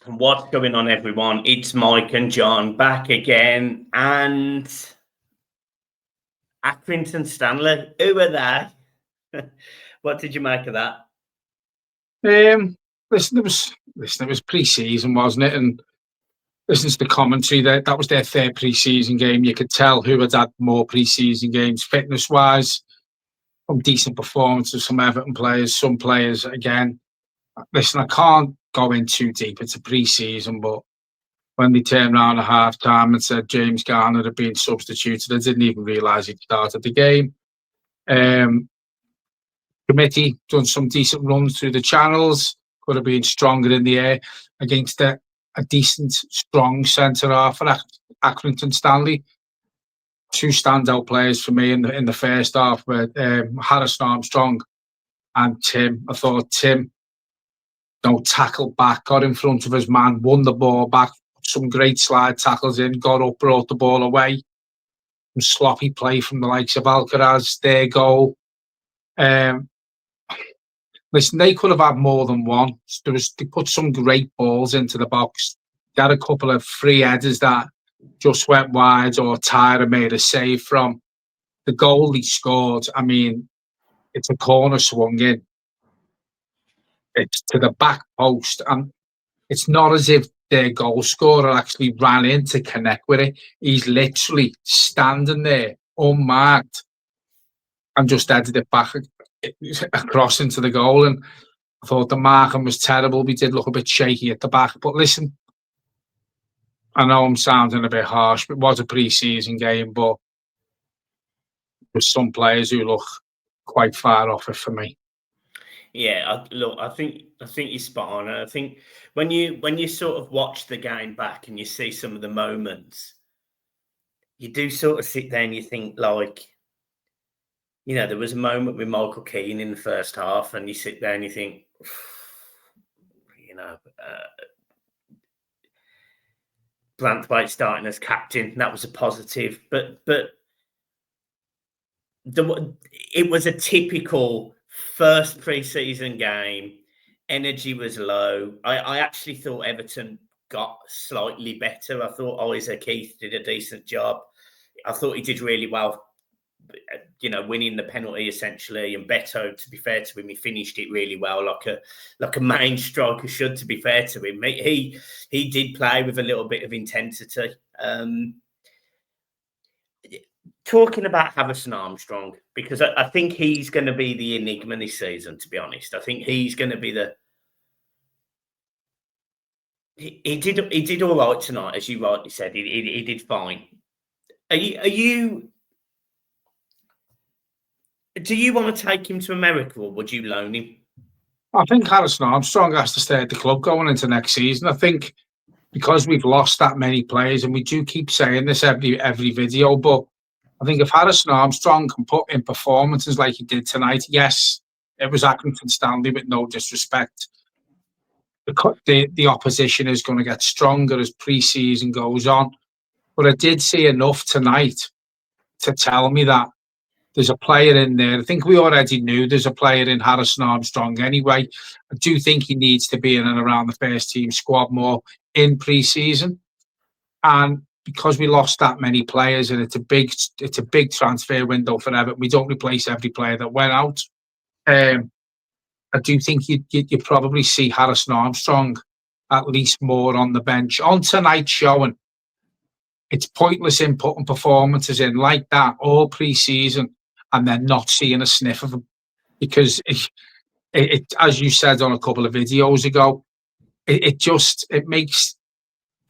What's going on, everyone? It's Mike and John back again, and Accrington Stanley. Who are they? What did you make of that? Listen, it was pre-season, wasn't it? And listening to the commentary, that was their third pre-season game. You could tell who had more pre-season games, fitness-wise, some decent performances from Everton players. Some players, again, listen, I can't go in too deep. It's a pre-season, but when they turned around at half-time and said James Garner had been substituted, I didn't even realise he'd started the game. Committee done some decent runs through the channels. Could have been stronger in the air against a decent, strong centre-half for Accrington Stanley. Two standout players for me in the first half were Harrison Armstrong and Tim. I thought Tim, tackled back, got in front of his man, won the ball back, some great slide tackles in, got up, brought the ball away. Some sloppy play from the likes of Alcaraz, their goal. Listen, they could have had more than one. They put some great balls into the box. They had a couple of free headers that just went wide, or Tyra made a save from. The goal he scored, I mean, it's a corner swung in. It's to the back post, and it's not as if their goal scorer actually ran in to connect with it. He's literally standing there, unmarked, and just headed it back across into the goal. And I thought the marking was terrible. We did look a bit shaky at the back. But listen, I know I'm sounding a bit harsh, but it was a pre-season game, but there's some players who look quite far off it for me. Yeah, I think you're spot on. I think when you sort of watch the game back and you see some of the moments, you do sort of sit there and you think, like, there was a moment with Michael Keane in the first half, and you sit there and you think, Branthwaite starting as captain, that was a positive, but it was a typical first pre-season game. Energy was low. I actually thought Everton got slightly better. I thought Isaac Keith did a decent job. I thought he did really well, winning the penalty essentially. And Beto, to be fair to him, he finished it really well, like a main striker should. To be fair to him, he did play with a little bit of intensity. Talking about Harrison Armstrong, because I think he's going to be the enigma this season, to be honest. I think he's going to be He did all right tonight, as you rightly said. He did fine. Do you want to take him to America, or would you loan him? I think Harrison Armstrong has to stay at the club going into next season. I think because we've lost that many players, and we do keep saying this every video, but I think if Harrison Armstrong can put in performances like he did tonight, yes, it was Accrington Stanley, with no disrespect. The opposition is going to get stronger as pre-season goes on. But I did see enough tonight to tell me that there's a player in there. I think we already knew there's a player in Harrison Armstrong anyway. I do think he needs to be in and around the first team squad more in pre-season. And because we lost that many players, and it's a big transfer window for Everton, we don't replace every player that went out. I do think you probably see Harrison Armstrong at least more on the bench. On tonight's showing, it's pointless in putting performances in like that all pre-season and then not seeing a sniff of them, because it as you said on a couple of videos ago, it makes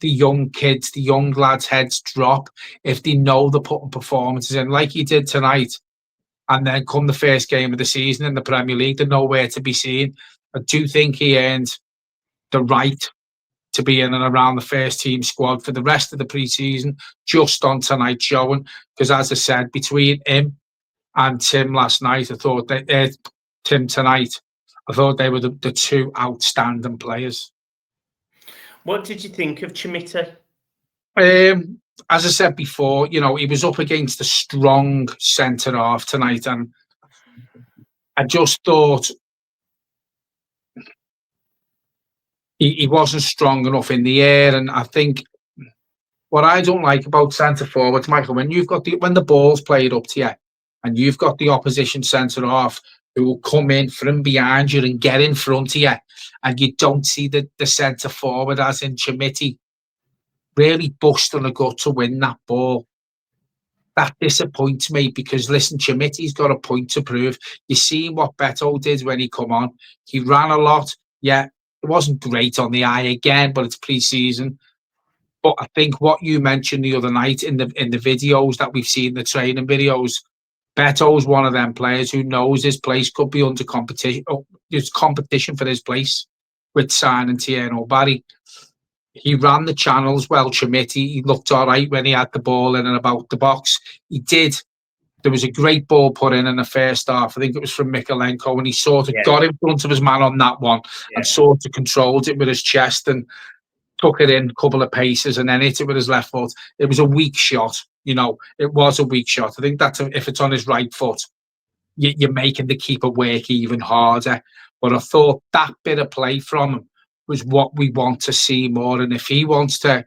the young kids, the young lads' heads drop if they know they're putting performances in like he did tonight, and then come the first game of the season in the Premier League, they're nowhere to be seen. I do think he earned the right to be in and around the first team squad for the rest of the pre-season, just on tonight's showing, because as I said, between him and Tim last night, I thought Tim tonight, I thought they were the two outstanding players. What did you think of Chimita? As I said before, he was up against a strong centre-half tonight, and I just thought he wasn't strong enough in the air. And I think what I don't like about centre forwards, Michael, when the ball's played up to you and you've got the opposition centre half who will come in from behind you and get in front of you, and you don't see the centre forward, as in Chimiti, really busting a gut to win that ball. That disappoints me because, listen, Chimiti's got a point to prove. You seen what Beto did when he come on. He ran a lot. Yeah, it wasn't great on the eye again, but it's pre-season. But I think what you mentioned the other night in the videos that we've seen, the training videos, Beto's one of them players who knows his place could be under competition. Oh, there's competition for his place with signing Tierno Barry. He ran the channels well, Chimiti. He looked all right when he had the ball in and about the box. He did. There was a great ball put in the first half. I think it was from Mikalenko, and he sort of got in front of his man on that one and sort of controlled it with his chest and took it in a couple of paces and then hit it with his left foot. It was a weak shot. It was a weak shot. I think that's if it's on his right foot, you're making the keeper work even harder. But I thought that bit of play from him was what we want to see more. And if he wants to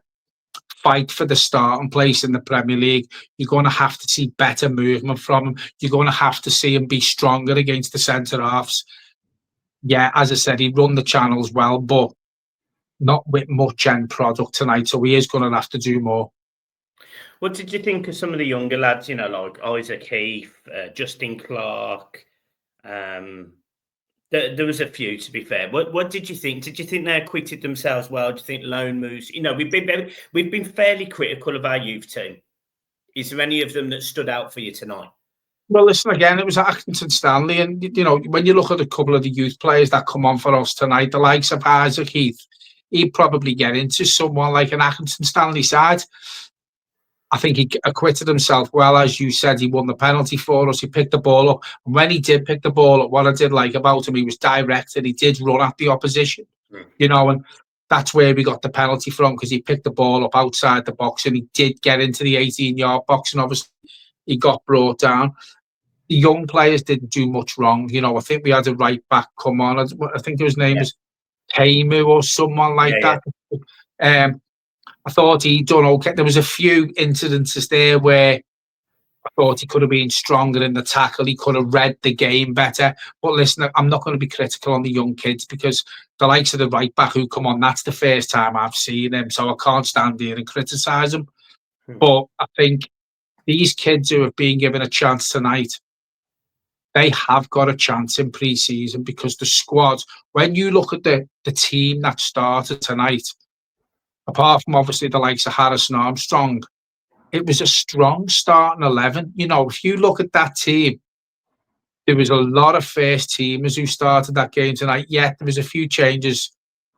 fight for the starting place in the Premier League, you're going to have to see better movement from him. You're going to have to see him be stronger against the centre halves. Yeah, as I said, he run the channels well, but not with much end product tonight. So he is going to have to do more. What did you think of some of the younger lads, like Isaac Heath, Justin Clarke? There was a few, to be fair. What did you think? Did you think they acquitted themselves well? Do you think Lone Moose? We've been fairly critical of our youth team. Is there any of them that stood out for you tonight? Well, listen, again, it was Accrington Stanley, and when you look at a couple of the youth players that come on for us tonight, the likes of Isaac Heath, he'd probably get into someone like an Accrington Stanley side. I think he acquitted himself well. As you said, he won the penalty for us. He picked the ball up. And when he did pick the ball up, what I did like about him, he was direct and he did run at the opposition. And that's where we got the penalty from, because he picked the ball up outside the box and he did get into the 18-yard box, and obviously he got brought down. The young players didn't do much wrong. I think we had a right back come on. I think his name was Taimu or someone like that. I thought he'd done okay. There was a few incidences there where I thought he could have been stronger in the tackle. He could have read the game better. But listen, I'm not going to be critical on the young kids, because the likes of the right back who come on, that's the first time I've seen him. So I can't stand here and criticise him. But I think these kids who have been given a chance tonight, they have got a chance in pre-season, because the squad, when you look at the team that started tonight, apart from obviously the likes of Harrison Armstrong, it was a strong starting 11. If you look at that team, there was a lot of first teamers who started that game tonight. Yeah, there was a few changes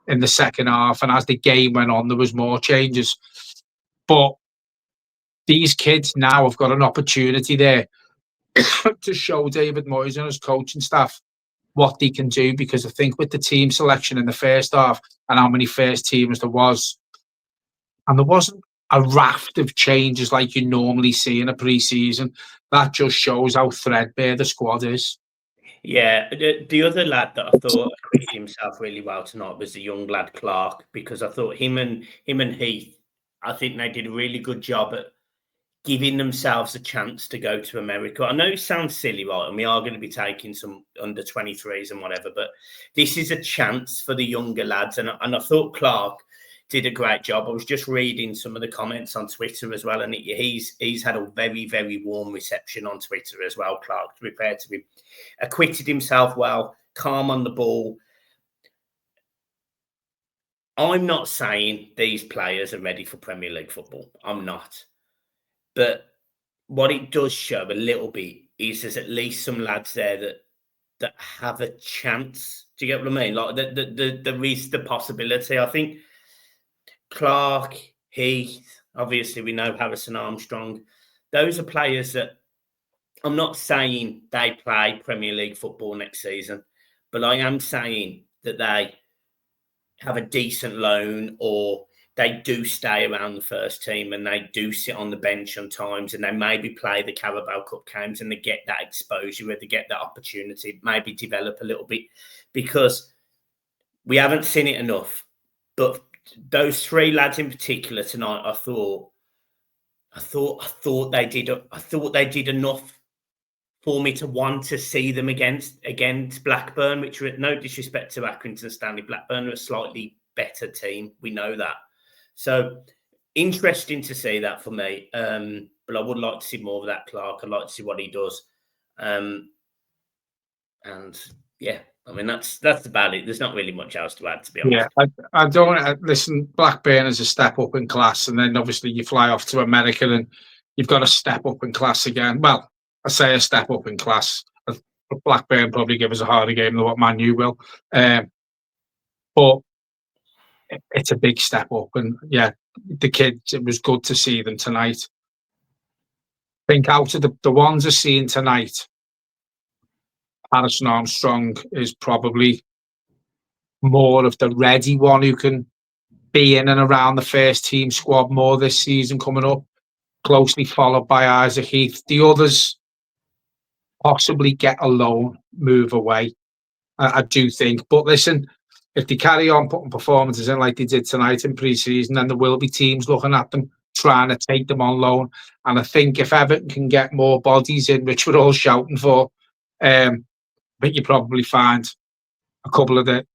in the second half, and as the game went on, there was more changes. But these kids now have got an opportunity there to show David Moyes and his coaching staff what they can do, because I think with the team selection in the first half and how many first teamers there was, and there wasn't a raft of changes like you normally see in a pre-season, that just shows how threadbare the squad is. Yeah, the other lad that I thought acquitted himself really well tonight was the young lad Clarke, because I thought him and Heath, I think they did a really good job at giving themselves a chance to go to America. I know it sounds silly, right? And we are going to be taking some under 23s and whatever, but this is a chance for the younger lads. And I thought Clarke did a great job. I was just reading some of the comments on Twitter as well, and he's had a very, very warm reception on Twitter as well, Clarke, to be fair to him. Acquitted himself well, calm on the ball. I'm not saying these players are ready for Premier League football. I'm not. But what it does show a little bit is there's at least some lads there that have a chance. Do you get what I mean? Like there is the possibility. I think Clarke, Heath, obviously we know Harrison Armstrong. Those are players that I'm not saying they play Premier League football next season, but I am saying that they have a decent loan, or they do stay around the first team and they do sit on the bench on times, and they maybe play the Carabao Cup games and they get that exposure, where they get that opportunity, maybe develop a little bit, because we haven't seen it enough. But those three lads in particular tonight, I thought they did enough for me to want to see them against Blackburn, which were, no disrespect to Accrington Stanley, Blackburn are a slightly better team. We know that. So interesting to see that for me. But I would like to see more of that Clarke. I'd like to see what he does. And yeah, I mean, that's about it. There's not really much else to add, to be honest. Yeah, I don't listen. Blackburn is a step up in class, and then obviously you fly off to America, and you've got to step up in class again. Well, I say a step up in class. Blackburn probably give us a harder game than what Man U will, but it's a big step up. And yeah, the kids, it was good to see them tonight. I think out of the ones I've seen tonight, Harrison Armstrong is probably more of the ready one who can be in and around the first team squad more this season coming up, closely followed by Isaac Heath. The others possibly get a loan move away, I do think. But listen, if they carry on putting performances in like they did tonight in pre-season, then there will be teams looking at them, trying to take them on loan. And I think if Everton can get more bodies in, which we're all shouting for, I think you probably find a couple of the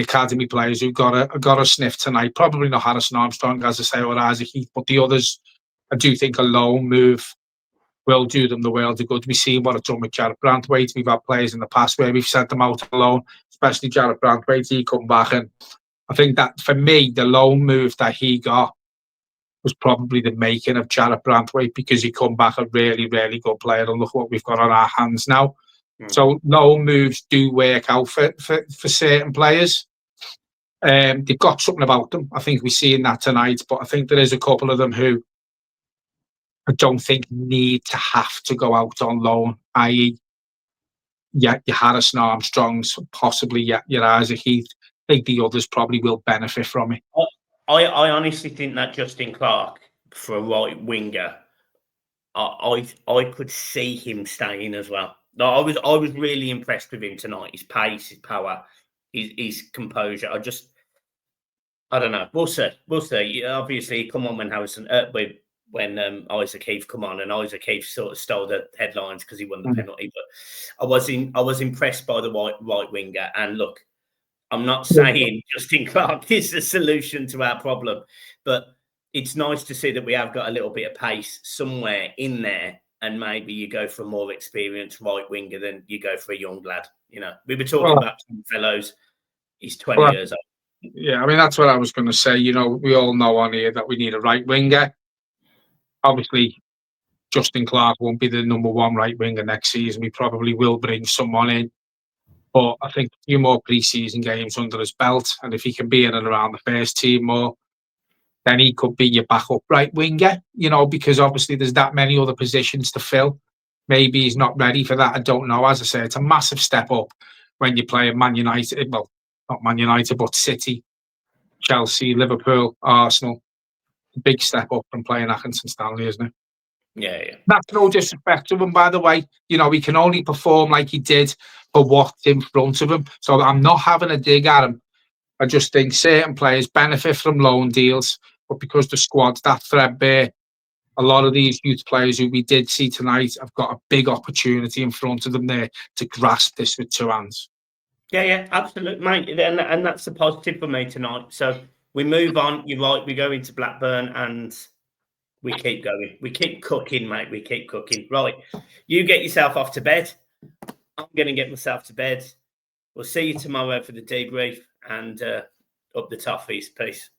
academy players who got a sniff tonight. Probably not Harrison Armstrong, as I say, or Isaac Heath, but the others, I do think a loan move will do them the world of good. We've seen what it's done with Jarrett Branthwaite. We've had players in the past where we've sent them out alone, especially Jarrett Branthwaite. He come back, and I think that for me, the loan move that he got was probably the making of Jarrett Branthwaite, because he come back a really, really good player. And look what we've got on our hands now. So loan moves do work out for certain players. They've got something about them. I think we're seeing that tonight, but I think there is a couple of them who I don't think need to have to go out on loan, i.e. your Harrison Armstrongs, possibly your Isaac Heath. I think the others probably will benefit from it. I honestly think that Justin Clarke, for a right winger, I could see him staying as well. I was really impressed with him tonight. His pace, his power, his composure. I don't know. We'll see. Obviously, come on when Isaac Heath come on, and Isaac Heath sort of stole the headlines because he won the penalty. But I was impressed by the right winger. And look, I'm not saying Justin Clarke is the solution to our problem, but it's nice to see that we have got a little bit of pace somewhere in there. And maybe you go for a more experienced right winger than you go for a young lad. You know, we were talking about some fellows. He's 20 years old. Yeah, I mean, that's what I was going to say. You know, we all know on here that we need a right winger. Obviously, Justin Clarke won't be the number one right winger next season. We probably will bring someone in. But I think a few more pre-season games under his belt, and if he can be in and around the first team more, then he could be your backup right winger, you know, because obviously there's that many other positions to fill. Maybe he's not ready for that. I don't know. As I say, it's a massive step up when you're playing Man United. Well, not Man United, but City, Chelsea, Liverpool, Arsenal. A big step up from playing Accrington Stanley, isn't it? Yeah. That's no disrespect to him, by the way. You know, he can only perform like he did for what's in front of him. So I'm not having a dig at him. I just think certain players benefit from loan deals, but because the squad's that threadbare, a lot of these youth players who we did see tonight have got a big opportunity in front of them there to grasp this with two hands. Yeah, absolutely, mate. And that's the positive for me tonight. So we move on. You're right. We go into Blackburn and we keep going. We keep cooking, mate. We keep cooking. Right. You get yourself off to bed. I'm going to get myself to bed. We'll see you tomorrow for the debrief and up the toffees. Peace.